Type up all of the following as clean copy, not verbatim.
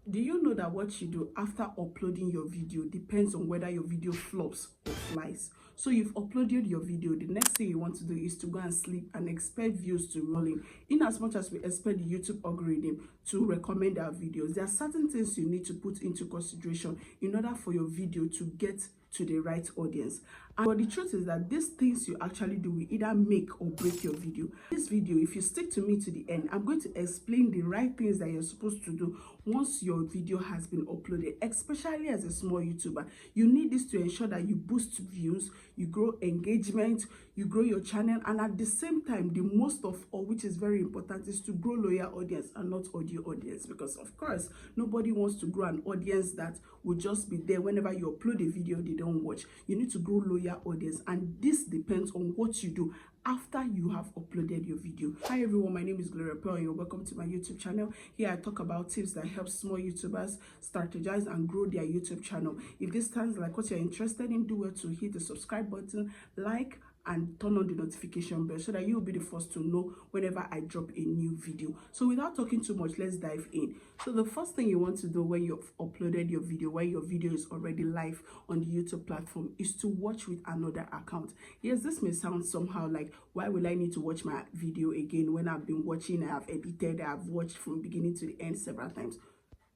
Do you know that what you do after uploading your video depends on whether your video flops or flies? So you've uploaded your video. The next thing you want to do is to go and sleep and expect views to roll in as much as we expect the YouTube algorithm to recommend our videos, there are certain things you need to put into consideration in order for your video to get to the right audience. And but the truth is that these things you actually do will either make or break your video. This video, if you stick to me to the end, I'm going to explain the right things that you're supposed to do once your video has been uploaded. Especially as a small YouTuber, you need this to ensure that you boost views, you grow engagement, you grow your channel, and at the same time, the most of all, which is very important, is to grow loyal audience and not audio audience. Because of course, nobody wants to grow an audience that will just be there whenever you upload a video they don't watch. You need to grow loyal audience, and this depends on what you do after you have uploaded your video. Hi everyone, my name is Gloria Pearl and you're welcome to my YouTube channel. Here I talk about tips that help small YouTubers strategize and grow their YouTube channel. If this sounds like what you're interested in, do well to hit the subscribe button, like, and turn on the notification bell so that you'll be the first to know whenever I drop a new video. So without talking too much, let's dive in. So the first thing you want to do when you've uploaded your video, when your video is already live on the YouTube platform, is to watch with another account. Yes, this may sound somehow like, why will I need to watch my video again when I've been watching, I've edited, I've watched from beginning to the end several times.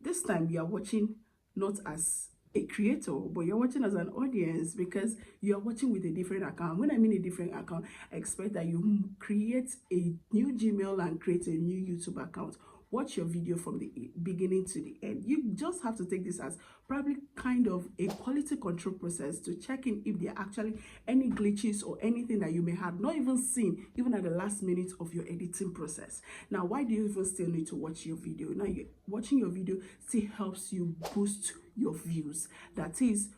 This time you are watching not as a creator, but you're watching as an audience, because you're watching with a different account. When I mean a different account, I expect that you create a new Gmail and create a new YouTube account. Watch your video from the beginning to the end. You just have to take this as probably kind of a quality control process to check in if there are actually any glitches or anything that you may have not even seen even at the last minute of your editing process. Now, why do you even still need to watch your video? Now, watching your video still helps you boost your views. That is,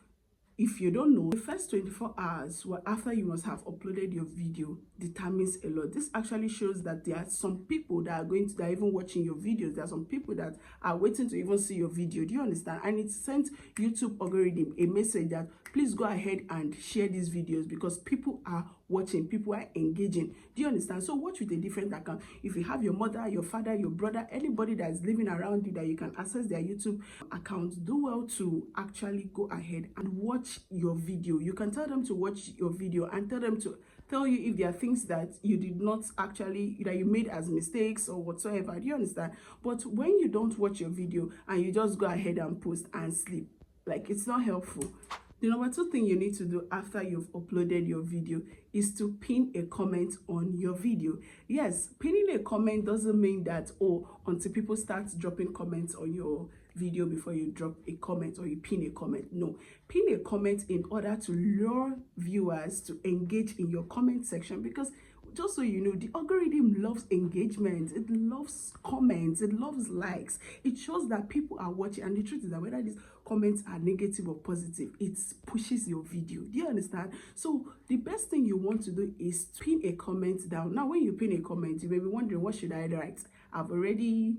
if you don't know, the first 24 hours after you must have uploaded your video determines a lot. This actually shows that there are some people that are even watching your videos. There are some people that are waiting to even see your video. Do you understand? And it sent YouTube algorithm a message that please go ahead and share these videos because people are watching, people are engaging. Do you understand? So watch with a different account. If you have your mother, your father, your brother, anybody that is living around you that you can access their YouTube account, do well to actually go ahead and watch your video. You can tell them to watch your video and tell you if there are things that you did not actually, that you made as mistakes or whatsoever. Do you understand? But when you don't watch your video and you just go ahead and post and sleep, like, it's not helpful. The number two thing you need to do after you've uploaded your video is to pin a comment on your video. Yes, pinning a comment doesn't mean that, oh, until people start dropping comments on your video before you drop a comment or you pin a comment. No, pin a comment in order to lure viewers to engage in your comment section, because just so you know, the algorithm loves engagement, it loves comments, it loves likes. It shows that people are watching, and the truth is that whether these comments are negative or positive, it pushes your video. Do you understand? So the best thing you want to do is pin a comment down. Now, when you pin a comment, you may be wondering, what should I write? I've already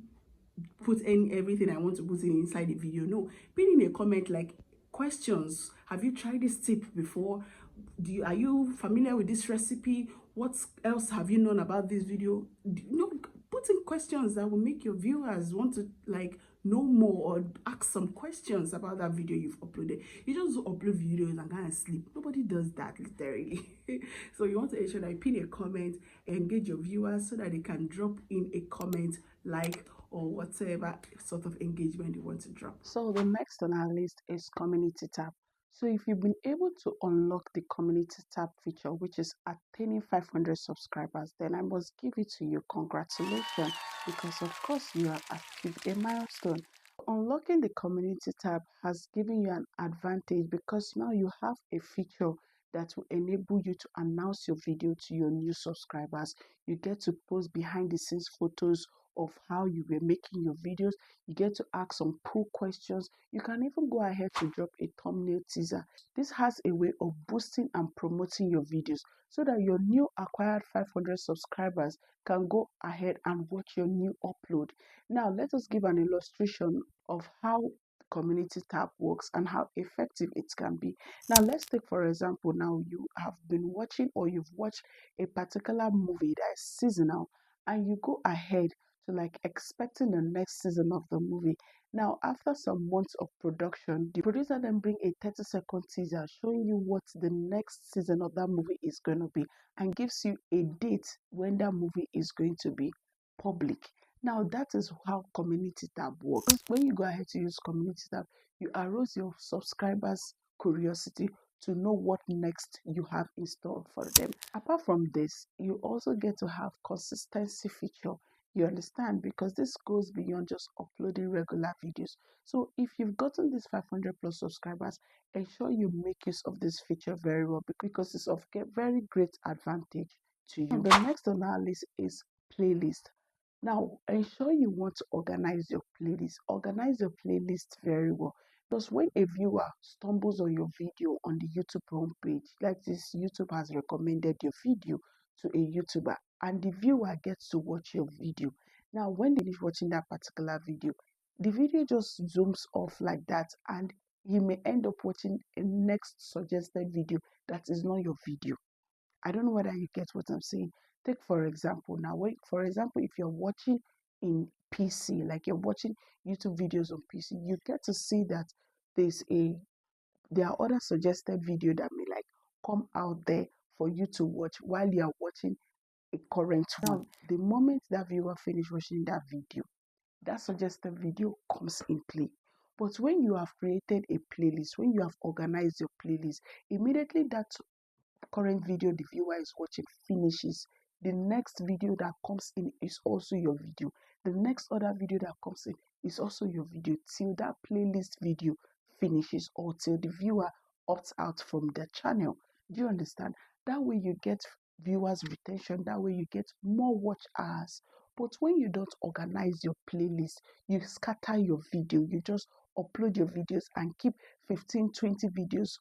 put in everything I want to put in inside the video. No, pin in a comment like questions. Have you tried this tip before? Are you familiar with this recipe? What else have you known about this video? Put in questions that will make your viewers want to know more or ask some questions about that video you've uploaded. You just upload videos and kind of sleep. Nobody does that, literally. So you want to ensure that you pin a comment, engage your viewers so that they can drop in a comment, or whatever sort of engagement you want to drop. So the next on our list is community tab. So if you've been able to unlock the community tab feature, which is attaining 500 subscribers, then I must give it to you. Congratulations, because of course you have achieved a milestone. Unlocking the community tab has given you an advantage because now you have a feature that will enable you to announce your video to your new subscribers. You get to post behind the scenes photos of how you were making your videos. You get to ask some pull questions. You can even go ahead to drop a thumbnail teaser. This has a way of boosting and promoting your videos so that your new acquired 500 subscribers can go ahead and watch your new upload. Now, let us give an illustration of how community tab works and how effective it can be. Now, let's take for example, now you have been watching or you've watched a particular movie that is seasonal, and you go ahead to expecting the next season of the movie. Now, after some months of production, the producer then bring a 30-second teaser showing you what the next season of that movie is going to be and gives you a date when that movie is going to be public. Now, that is how Community Tab works. When you go ahead to use Community Tab, you arouse your subscribers' curiosity to know what next you have in store for them. Apart from this, you also get to have consistency feature. You understand? Because this goes beyond just uploading regular videos. So if you've gotten these 500 plus subscribers, ensure you make use of this feature very well because it's of very great advantage to you. And the next on our list is playlist. Now, ensure you want to organize your playlist. Organize your playlist very well. Because when a viewer stumbles on your video on the YouTube homepage, like this, YouTube has recommended your video to a YouTuber, and the viewer gets to watch your video. Now, when they finish watching that particular video, the video just zooms off like that, and you may end up watching a next suggested video that is not your video. I don't know whether you get what I'm saying. Take for example now, for example, if you're watching in PC, like you're watching YouTube videos on PC, you get to see that there are other suggested video that may like come out there for you to watch while you are watching a current one. Now, the moment that viewer finish watching that video, that suggested video comes in play. But when you have created a playlist, when you have organized your playlist, immediately that current video the viewer is watching finishes, the next video that comes in is also your video. The next other video that comes in is also your video till that playlist video finishes or till the viewer opts out from the channel. Do you understand? That way you get viewers retention, that way you get more watch hours. But when you don't organize your playlist, you scatter your video, you just upload your videos and keep 15-20 videos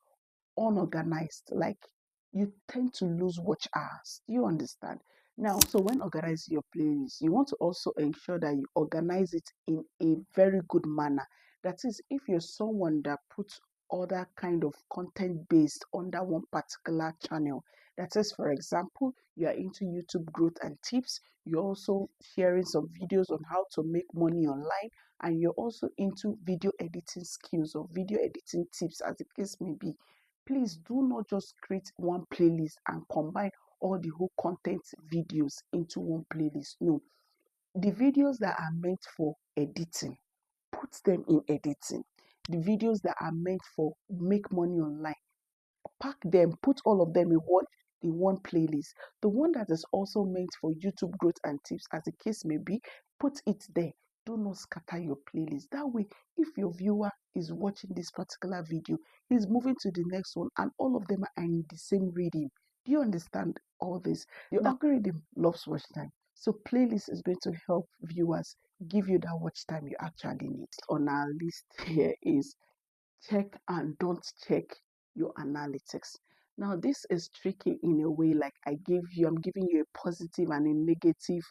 unorganized, like you tend to lose watch hours. Do you understand? Now, so when organizing your playlist, you want to also ensure that you organize it in a very good manner. That is, if you're someone that puts other kind of content based on that one particular channel, that is, for example, you are into YouTube growth and tips, you're also sharing some videos on how to make money online, and you're also into video editing skills or video editing tips, as the case may be. Please do not just create one playlist and combine all the whole content videos into one playlist. No, the videos that are meant for editing, put them in editing. The videos that are meant for make money online, pack them, put all of them in one playlist. The one that is also meant for YouTube growth and tips, as the case may be, put it there. Do not scatter your playlist. That way, if your viewer is watching this particular video, he's moving to the next one, and all of them are in the same reading. Do you understand all this? The algorithm loves watch time. So playlist is going to help viewers give you that watch time you actually need. On our list here is check and don't check your analytics. Now, this is tricky in a way, like I'm giving you a positive and a negative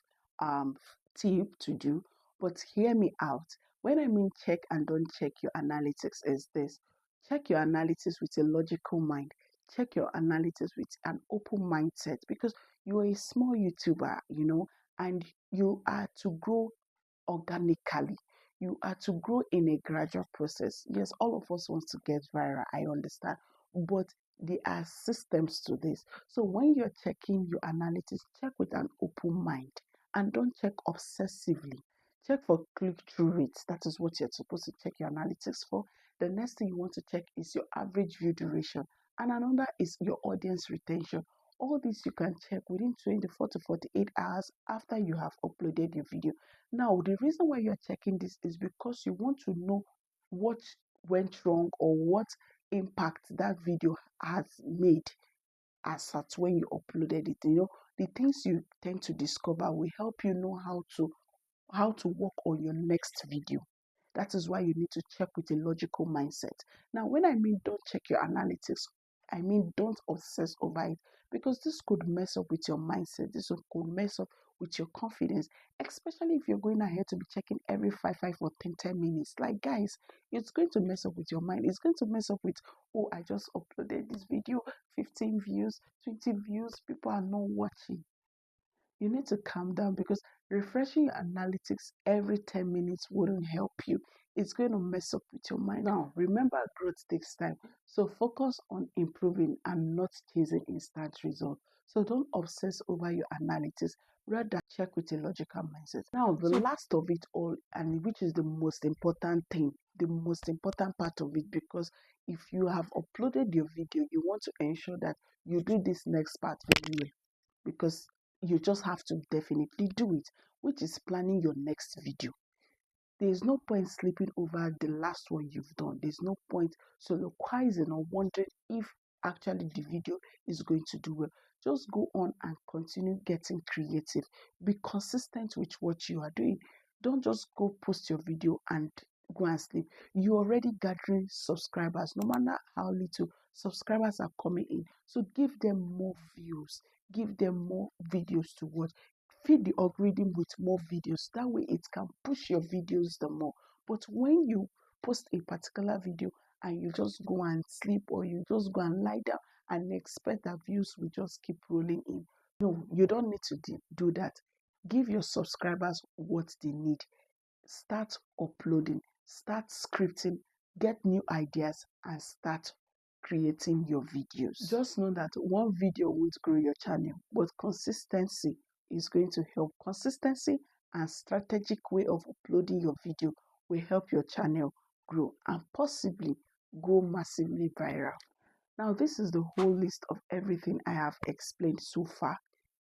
um, tip to do, but hear me out. When I mean check and don't check your analytics is this: check your analytics with a logical mind, check your analytics with an open mindset, because you are a small YouTuber, and you are to grow organically. You are to grow in a gradual process. Yes, all of us want to get viral, I understand, but there are systems to this. So when you're checking your analytics, check with an open mind and don't check obsessively. Check for click-through rates. That is what you're supposed to check your analytics for. The next thing you want to check is your average view duration, and another is your audience retention. All this you can check within 24 to 48 hours after you have uploaded your video. Now, the reason why you're checking this is because you want to know what went wrong or what impact that video has made as at when you uploaded it. The things you tend to discover will help you know how to work on your next video. That is why you need to check with a logical mindset. Now, when I mean don't check your analytics, I mean don't obsess over it, because this could mess up with your mindset. This could mess up with your confidence, especially if you're going ahead to be checking every 5 or 10 minutes. Like, guys, it's going to mess up with your mind. It's going to mess up with, oh, I just uploaded this video, 15 views, 20 views, people are not watching. You need to calm down, because refreshing your analytics every 10 minutes wouldn't help you. it's going to mess up with your mind. Now, remember, growth takes time. So focus on improving and not chasing instant results. So don't obsess over your analytics. Rather, check with a logical mindset. Now, the last of it all, and which is the most important thing, the most important part of it, because if you have uploaded your video, you want to ensure that you do this next part very well, because you just have to definitely do it, which is planning your next video. There's no point sleeping over the last one you've done. There's no point soliloquizing or wondering if actually the video is going to do well. Just go on and continue getting creative. Be consistent with what you are doing. Don't just go post your video and go and sleep. You're already gathering subscribers. No matter how little, subscribers are coming in. So give them more views. Give them more videos to watch. Feed the algorithm with more videos. That way it can push your videos the more. But when you post a particular video and you just go and sleep, or you just go and lie down and expect that views will just keep rolling in, no, you don't need to do that. Give your subscribers what they need. Start uploading, start scripting, get new ideas, and start creating your videos. Just know that one video won't grow your channel, but consistency is going to help. Consistency and strategic way of uploading your video will help your channel grow and possibly go massively viral. Now, this is the whole list of everything I have explained so far.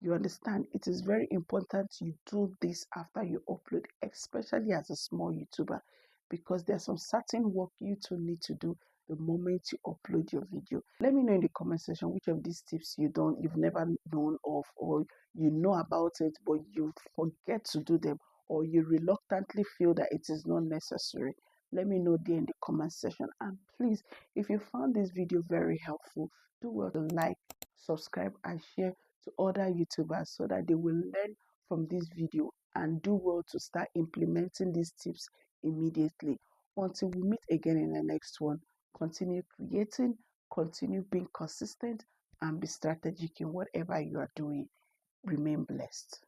You understand, it is very important you do this after you upload, especially as a small YouTuber, because there's some certain work you two need to do the moment you upload your video. Let me know in the comment section which of these tips you've never known of, or you know about it but you forget to do them, or you reluctantly feel that it is not necessary. Let me know there in the comment section. And please, if you found this video very helpful, do well to like, subscribe, and share to other YouTubers so that they will learn from this video and do well to start implementing these tips immediately. Until we meet again in the next one, continue creating, continue being consistent, and be strategic in whatever you are doing. Remain blessed.